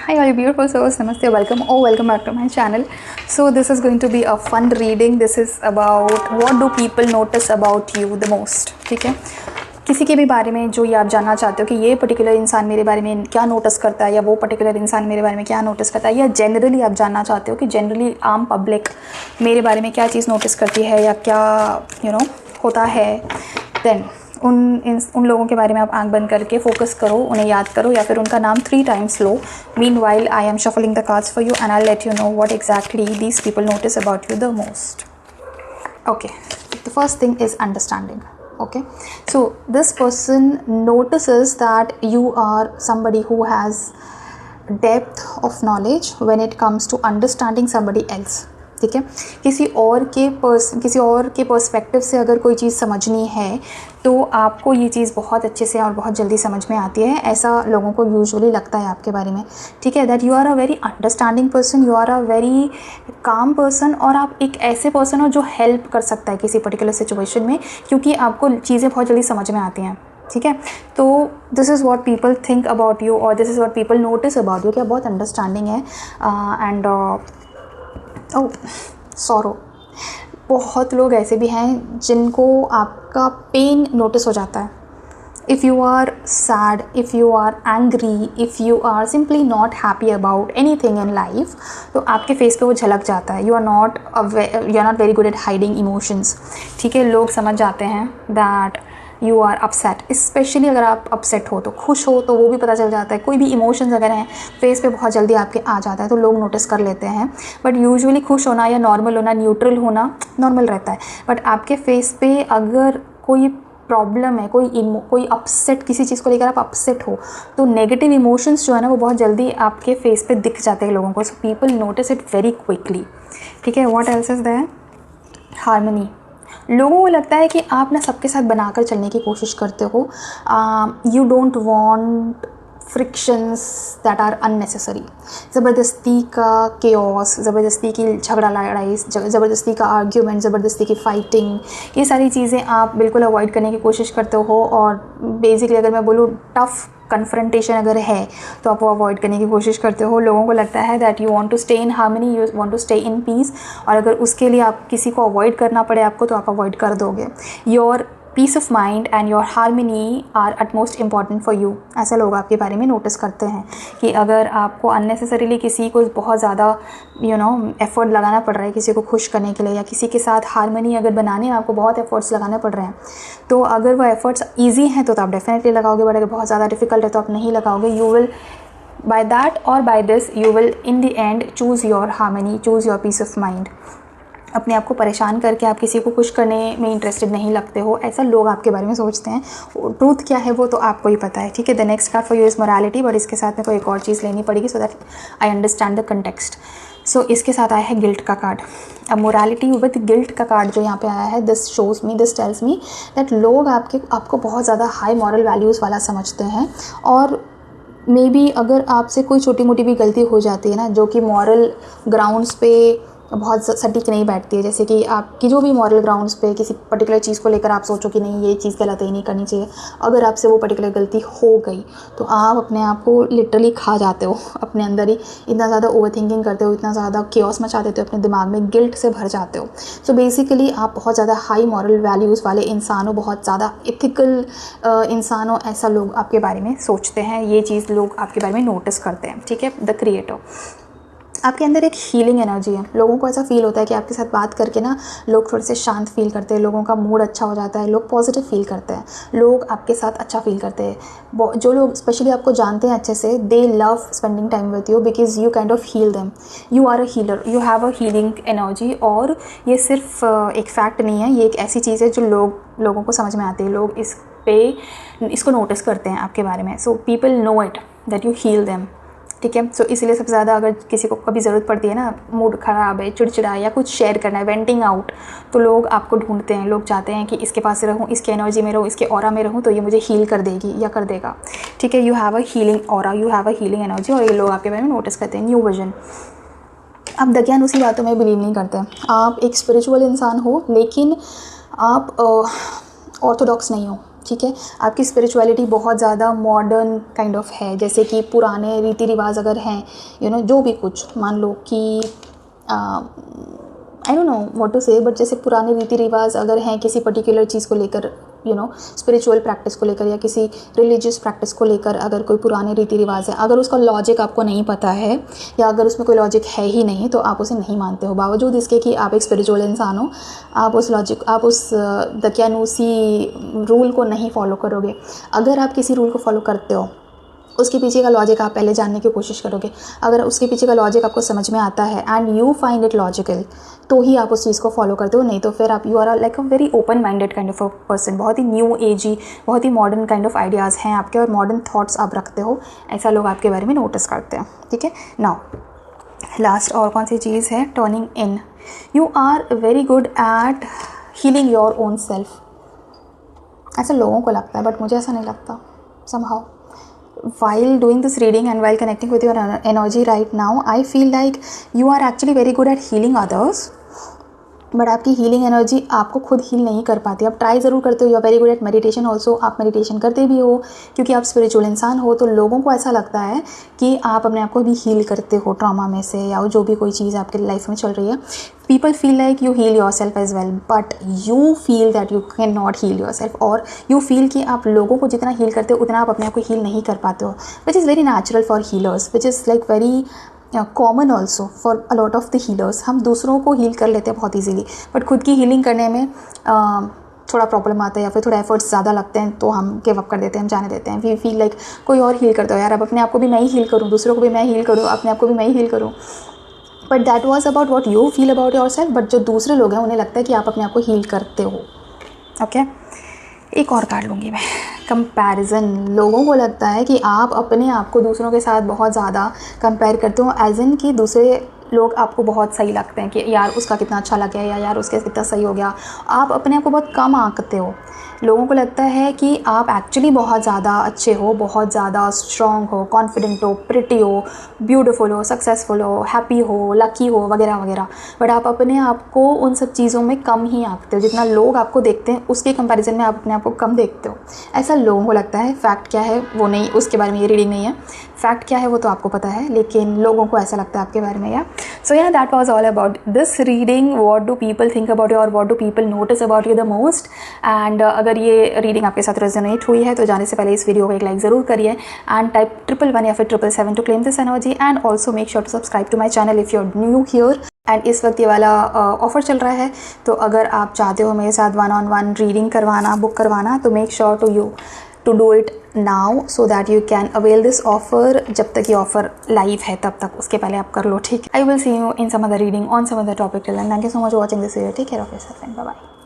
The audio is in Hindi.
Hi all you beautiful souls, namaste, welcome back to my channel. So this is going to be a fun reading. This is about what do people notice about you the most. ठीक है, किसी के भी बारे में जो ये आप जानना चाहते हो कि ये पर्टिकुलर इंसान मेरे बारे में क्या नोटिस करता है या वो पर्टिकुलर इंसान मेरे बारे में क्या नोटिस करता है, या जनरली आप जानना चाहते हो कि जनरली आम पब्लिक मेरे बारे में क्या चीज़ नोटिस करती है या क्या होता है, देन उन लोगों के बारे में आप आंख बंद करके फोकस करो, उन्हें याद करो या फिर उनका नाम 3 times low. Meanwhile, I am shuffling the cards for you and I'll let you know what exactly these people notice about you the most. Okay, the first thing is understanding. Okay, so this person notices that you are somebody who has depth of knowledge when it comes to understanding somebody else. ठीक है, किसी और के पर्सपेक्टिव से अगर कोई चीज़ समझनी है तो आपको ये चीज़ बहुत अच्छे से और बहुत जल्दी समझ में आती है. ऐसा लोगों को यूजुअली लगता है आपके बारे में. ठीक है, that you are a very understanding person, you are a very calm person, और आप एक ऐसे पर्सन हो जो हेल्प कर सकता है किसी पर्टिकुलर सिचुएशन में, क्योंकि आपको चीज़ें बहुत जल्दी समझ में आती हैं. ठीक है, तो this is what people think about you और this is what people notice about you कि आप बहुत अंडरस्टैंडिंग है. एंड सॉरो, बहुत लोग ऐसे भी हैं जिनको आपका पेन नोटिस हो जाता है. If you are sad, if you are angry, if you are simply not happy about anything in life, तो आपके फेस पे वो झलक जाता है. You are not very good at hiding emotions. ठीक है, लोग समझ जाते हैं that you are upset. Specially अगर आप अपसेट हो तो, खुश हो तो वो भी पता चल जाता है. कोई भी इमोशंस अगर हैं फेस पे बहुत जल्दी आपके आ जाता है तो लोग नोटिस कर लेते हैं. बट यूजुअली खुश होना या नॉर्मल होना, न्यूट्रल होना नॉर्मल रहता है. बट आपके फेस पे अगर कोई प्रॉब्लम है, कोई अपसेट, किसी चीज़ को लेकर आप अपसेट हो, तो नेगेटिव इमोशंस जो है ना वो बहुत जल्दी आपके फेस पे दिख जाते हैं लोगों को. So people notice it very quickly. ठीक है, what else is there? Harmony. लोगों को लगता है कि आप ना सबके साथ बनाकर चलने की कोशिश करते हो. You don't want frictions that are unnecessary. ज़बरदस्ती का केओस, ज़बरदस्ती की झगड़ा लड़ाई, ज़बरदस्ती का आर्ग्यूमेंट, ज़बरदस्ती की फाइटिंग, ये सारी चीज़ें आप बिल्कुल अवॉइड करने की कोशिश करते हो. और बेसिकली अगर मैं बोलूँ टफ़ कन्फ्रंटेशन अगर है तो आप वो अवॉइड करने की कोशिश करते हो. लोगों को लगता है that you want to stay in harmony, you want to stay in peace, और अगर उसके लिए आप किसी को अवॉइड करना पड़े आपको तो आप अवॉइड कर दोगे. Your peace of mind and your harmony are utmost important for you. ऐसा लोग आपके बारे में नोटिस करते हैं कि अगर आपको अननेसेसरीली किसी को बहुत ज़्यादा एफर्ट लगाना पड़ रहा है किसी को खुश करने के लिए, या किसी के साथ हार्मनी अगर बनाने में आपको बहुत एफर्ट्स लगाने पड़ रहे हैं, तो अगर वो एफर्ट्स ईजी हैं तो आप डेफिनेटली लगाओगे. बट अगर बहुत ज़्यादा डिफिकल्ट है तो आप नहीं लगाओगे. यू विल बाय दैट और by this you will in the end choose your harmony, choose your peace of mind. अपने आप को परेशान करके आप किसी को खुश करने में इंटरेस्टेड नहीं लगते हो, ऐसा लोग आपके बारे में सोचते हैं. ट्रूथ क्या है वो तो आपको ही पता है. ठीक है, the next card for you is morality, but इसके साथ में कोई एक और चीज़ लेनी पड़ेगी so that I understand the context. So इसके साथ आया है गिल्ट का कार्ड. अब मोरालिटी विद गिल्ट का कार्ड जो यहाँ पे आया है, दिस टेल्स मी दैट लोग आपको बहुत ज़्यादा हाई मॉरल वैल्यूज़ वाला समझते हैं. और मे बी अगर आपसे कोई छोटी मोटी भी गलती हो जाती है ना जो कि मॉरल ग्राउंड्स पे बहुत सटीक नहीं बैठती है, जैसे कि आपकी जो भी मॉरल ग्राउंड्स पे किसी पर्टिकुलर चीज़ को लेकर आप सोचो कि नहीं ये चीज़ गलत है, नहीं करनी चाहिए, अगर आपसे वो पर्टिकुलर गलती हो गई तो आप अपने आप को लिटरली खा जाते हो. अपने अंदर ही इतना ज़्यादा ओवर थिंकिंग करते हो, इतना ज़्यादा केओस मचा देते हो अपने दिमाग में, गिल्ट से भर जाते हो. सो बेसिकली आप बहुत ज़्यादा हाई मॉरल वैल्यूज़ वाले इंसान हो, बहुत ज़्यादा इथिकल इंसान हो, ऐसा लोग आपके बारे में सोचते हैं. ये चीज़ लोग आपके बारे में नोटिस करते हैं. ठीक है, द क्रिएटर. आपके अंदर एक हीलिंग एनर्जी है. लोगों को ऐसा फील होता है कि आपके साथ बात करके ना लोग थोड़े से शांत फील करते हैं, लोगों का मूड अच्छा हो जाता है, लोग पॉजिटिव फील करते हैं, लोग आपके साथ अच्छा फील करते हैं. जो लोग स्पेशली आपको जानते हैं अच्छे से, they love spending time with you because you kind of heal them. You are a healer, you have a healing energy. और ये सिर्फ एक फैक्ट नहीं है, ये एक ऐसी चीज़ है जो लोगों को समझ में आती है. लोग इसको नोटिस करते हैं आपके बारे में. So people know it that you heal them. ठीक है, सो इसलिए सबसे ज़्यादा अगर किसी को कभी ज़रूरत पड़ती है ना, मूड ख़राब है, चिड़चिड़ा है या कुछ शेयर करना है, वेंटिंग आउट, तो लोग आपको ढूंढते हैं. लोग चाहते हैं कि इसके पास रहूँ, इसके एनर्जी में रहूँ, इसके ऑरा में रहूँ तो ये मुझे हील कर देगी या कर देगा. ठीक है, you have a healing aura, you have a healing energy, और ये लोग आपके बारे में नोटिस करते हैं. New vision. आप दकियान उसी बातों में बिलीव नहीं करते. आप एक स्पिरिचुअल इंसान हो लेकिन आप ऑर्थोडॉक्स नहीं हो. ठीक है। आपकी स्पिरिचुअलिटी बहुत ज़्यादा मॉडर्न काइंड ऑफ है, जैसे कि पुराने रीति रिवाज अगर हैं, जो भी कुछ मान लो कि I don't know what to say, but जैसे पुराने रीति रिवाज अगर हैं किसी पर्टिकुलर चीज़ को लेकर, स्पिरिचुअल प्रैक्टिस को लेकर या किसी रिलीजियस प्रैक्टिस को लेकर, अगर कोई पुराने रीति रिवाज है, अगर उसका लॉजिक आपको नहीं पता है या अगर उसमें कोई लॉजिक है ही नहीं, तो आप उसे नहीं मानते हो। बावजूद इसके कि आप एक स्पिरिचुअल इंसान हो, आप उस दकियानूसी रूल को नहीं फॉलो करोगे। अगर आप किसी रूल को फॉलो करते हो, उसके पीछे का लॉजिक आप पहले जानने की कोशिश करोगे। अगर उसके पीछे का लॉजिक आपको समझ में आता है and you find it logical, तो ही आप उस चीज़ को फॉलो करते हो, नहीं तो फिर आप you are like a very open minded kind of a person. बहुत ही न्यू एजी, बहुत ही मॉडर्न काइंड ऑफ आइडियाज़ हैं आपके और मॉडर्न थॉट्स आप रखते हो, ऐसा लोग आपके बारे में नोटिस करते हैं, ठीक है। नाउ लास्ट और कौन सी चीज़ है, turning in. You are very good at healing your own self, ऐसा लोगों को लगता है, बट मुझे ऐसा नहीं लगता somehow. While doing this reading and while connecting with your energy right now, I feel like you are actually very good at healing others, but आपकी हीलिंग एनर्जी आपको खुद हील नहीं कर पाती। आप ट्राई ज़रूर करते हो, you are very good at meditation also, आप मेडिटेशन करते भी हो क्योंकि आप स्पिरिचुअल इंसान हो, तो लोगों को ऐसा लगता है कि आप अपने आप को भी हील करते हो ट्रॉमा में से या जो भी कोई चीज़ आपके लाइफ में चल रही है। People feel like you heal yourself as well, but you feel that you can not heal yourself, और यू फील कि आप लोगों को जितना हील करते हो उतना आप अपने आप को हील नहीं कर पाते हो, which is very natural for healers, which is like very common also for a lot of the healers. हम दूसरों को हील कर लेते हैं बहुत ईजीली, बट खुद की हीलिंग करने में थोड़ा प्रॉब्लम आता है या फिर थोड़ा एफर्ट्स ज़्यादा लगते हैं, तो हम गिव अप कर देते हैं, हम जाने देते हैं। वी फील लाइक कोई और हील करता हो यार, अब अपने आप को भी मैं ही हील करूँ, दूसरों को भी मैं हील करूँ, अपने आप को भी मैं ही हील करूँ। But that was about what you feel about your self, but जो दूसरे लोग हैं उन्हें लगता है कि आप अपने आप को हील करते हो। ओके, एक और कार्ड लूँगी मैं, कंपैरिजन। लोगों को लगता है कि आप अपने आप को दूसरों के साथ बहुत ज़्यादा कंपेयर करते हो, एज इन कि दूसरे लोग आपको बहुत सही लगते हैं कि यार उसका कितना अच्छा लग गया या यार उसके कितना सही हो गया। आप अपने आप को बहुत कम आंकते हो। लोगों को लगता है कि आप एक्चुअली बहुत ज़्यादा अच्छे हो, बहुत ज़्यादा स्ट्रॉन्ग हो, कॉन्फिडेंट हो, प्रिटी हो, ब्यूटीफुल हो, सक्सेसफुल हो, हैप्पी हो, लकी हो, वगैरह वगैरह। बट आप अपने आप को उन सब चीज़ों में कम ही आंकते हो। जितना लोग आपको देखते हैं उसके कंपैरिजन में आप अपने आप को कम देखते हो, ऐसा लोगों को लगता है। फैक्ट क्या है वो नहीं, उसके बारे में ये रीडिंग नहीं है। फैक्ट क्या है वो तो आपको पता है, लेकिन लोगों को ऐसा लगता है आपके बारे में। या सो या that was all about this reading. What do people think about you और what do people notice about you the most. And अगर ये रीडिंग आपके साथ रेजोनेट हुई है तो जाने से पहले इस वीडियो को एक लाइक ज़रूर करिए एंड टाइप 111 या फिर 777 to claim this energy. And also make sure to subscribe to my channel if you are new here. And इस वक्त ये वाला ऑफ़र चल रहा है, तो अगर आप चाहते हो मेरे साथ 1-on-1 रीडिंग करवाना, बुक करवाना, तो make sure to do it now so that you can avail this offer। जब तक ये ऑफर लाइव है तब तक, उसके पहले आप कर लो, ठीक है। I will see you in some other reading on some other topic till then. Thank you so much for watching this video. Take care of yourself and bye bye.